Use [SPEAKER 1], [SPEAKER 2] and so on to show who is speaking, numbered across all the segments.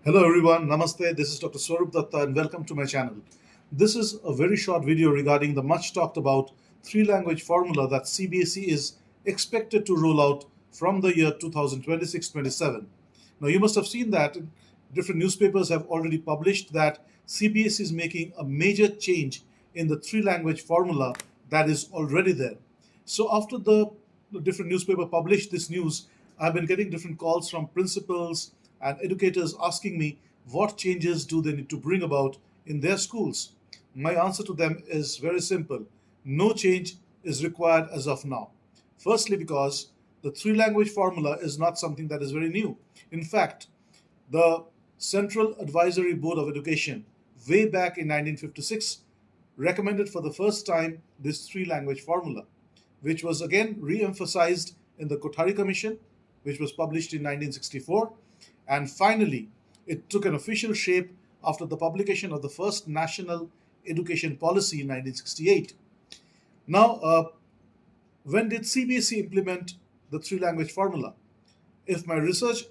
[SPEAKER 1] Hello everyone, Namaste. This is Dr. Swarup Datta and welcome to my channel. This is a very short video regarding the much talked about three language formula that CBSE is expected to roll out from the year 2026-27. Now you must have seen that different newspapers have already published that CBSE is making a major change in the three language formula that is already there. So after the different newspaper published this news, I've been getting different calls from principals and educators asking me what changes do they need to bring about in their schools. My answer to them is very simple. No change is required as of now. Firstly, because the three language formula is not something that is very new. In fact, the Central Advisory Board of Education, way back in 1956, recommended for the first time this three language formula, which was again re emphasized in the Kothari Commission, which was published in 1964. And finally, it took an official shape after the publication of the first national education policy in 1968. Now, when did CBSE implement the three language formula? If my research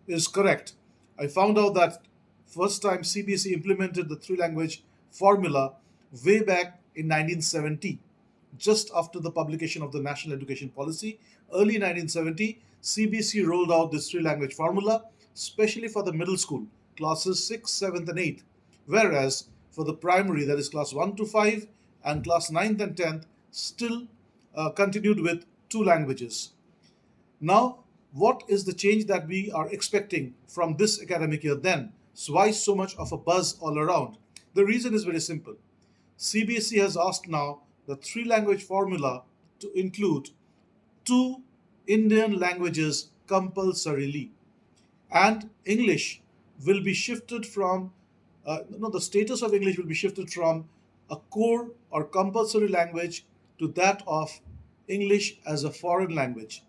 [SPEAKER 1] is correct, I found out that first time CBSE implemented the three language formula way back in 1970, just after the publication of the national education policy. Early 1970, CBSE rolled out this three language formula, especially for the middle school, classes 6th, 7th, and 8th, whereas for the primary, that is class 1 to 5, and class 9th and 10th, still continued with two languages. Now, what is the change that we are expecting from this academic year then? So why so much of a buzz all around? The reason is very simple. CBSE has asked now the three language formula to include two Indian languages compulsorily. And English will be shifted from, the status of English will be shifted from a core or compulsory language to that of English as a foreign language.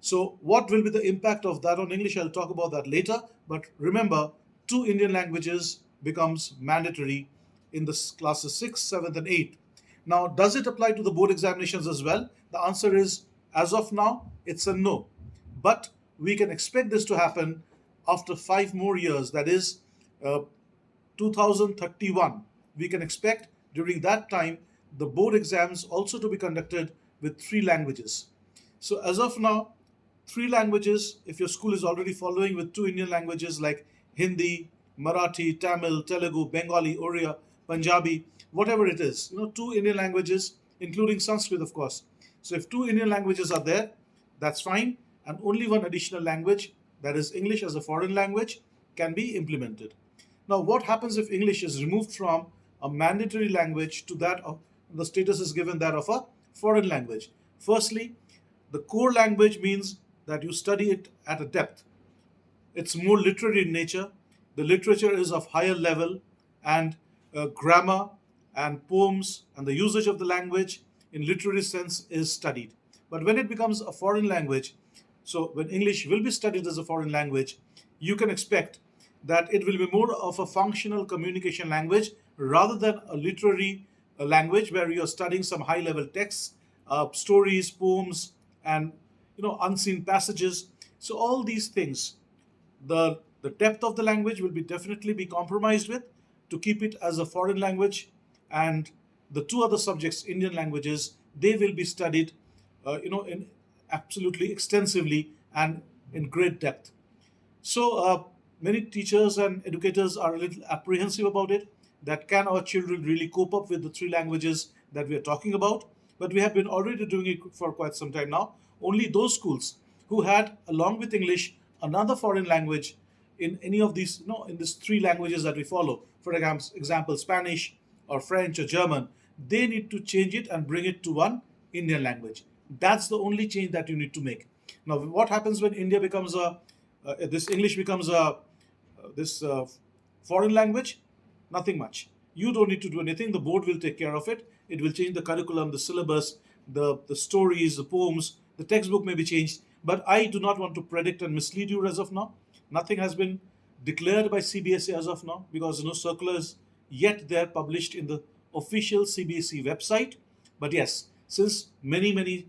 [SPEAKER 1] So, what will be the impact of that on English? I'll talk about that later. But remember, two Indian languages becomes mandatory in the classes 6th, 7th, and 8th. Now, does it apply to the board examinations as well? The answer is, as of now, it's a no. But we can expect this to happen after 5 more years, that is 2031. We can expect during that time the board exams also to be conducted with three languages. So, as of now, three languages, if your school is already following with two Indian languages like Hindi, Marathi, Tamil, Telugu, Bengali, Oriya, Punjabi, whatever it is, two Indian languages, including Sanskrit, of course. So if two Indian languages are there, that's fine, and only one additional language, that is English as a foreign language, can be implemented. Now, what happens if English is removed from a mandatory language to that of the status is given that of a foreign language? Firstly, the core language means that you study it at a depth. It's more literary in nature. The literature is of higher level, and grammar and poems and the usage of the language in literary sense is studied. But when it becomes a foreign language, so when English will be studied as a foreign language, you can expect that it will be more of a functional communication language rather than a literary language where you're studying some high level texts, stories, poems, and unseen passages. So all these things, the depth of the language will be definitely be compromised with to keep it as a foreign language, and the two other subjects, Indian languages, they will be studied in absolutely extensively and in great depth. So many teachers and educators are a little apprehensive about it, that can our children really cope up with the three languages that we are talking about? But we have been already doing it for quite some time now. Only those schools who had, along with English, another foreign language in any of these, in these three languages that we follow, for example, Spanish or French or German, they need to change it and bring it to one Indian language. That's the only change that you need to make. Now, what happens when India becomes this English becomes this foreign language? Nothing much. You don't need to do anything. The board will take care of it. It will change the curriculum, the syllabus, the stories, the poems, the textbook may be changed. But I do not want to predict and mislead you as of now. Nothing has been declared by CBSE as of now, because no circulars yet they're published in the official CBSE website. But yes, since many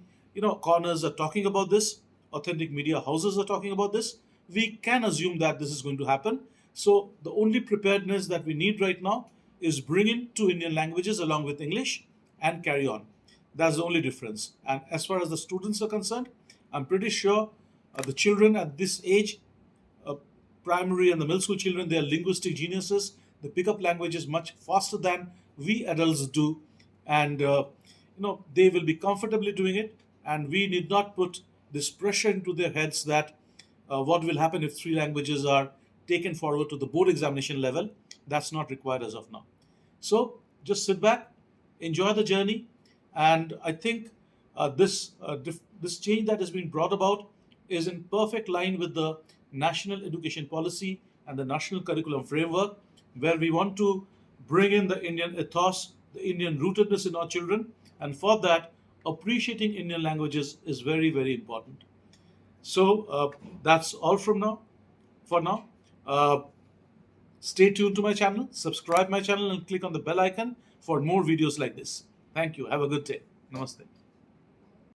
[SPEAKER 1] corners are talking about this, authentic media houses are talking about this, we can assume that this is going to happen. So the only preparedness that we need right now is bring in two Indian languages along with English and carry on. That's the only difference. And as far as the students are concerned, I'm pretty sure the children at this age, uh, primary and the middle school children, they are linguistic geniuses. They pick up languages much faster than we adults do, and they will be comfortably doing it. And we need not put this pressure into their heads that what will happen if three languages are taken forward to the board examination level. That's not required as of now. So just sit back, enjoy the journey, and I think this change that has been brought about is in perfect line with the national education policy and the national curriculum framework, where we want to bring in the Indian ethos, the Indian rootedness in our children, and for that, appreciating Indian languages is very, very important. So that's all from now. For now, uh, stay tuned to my channel, subscribe my channel, and click on the bell icon for more videos like this. Thank you. Have a good day. Namaste.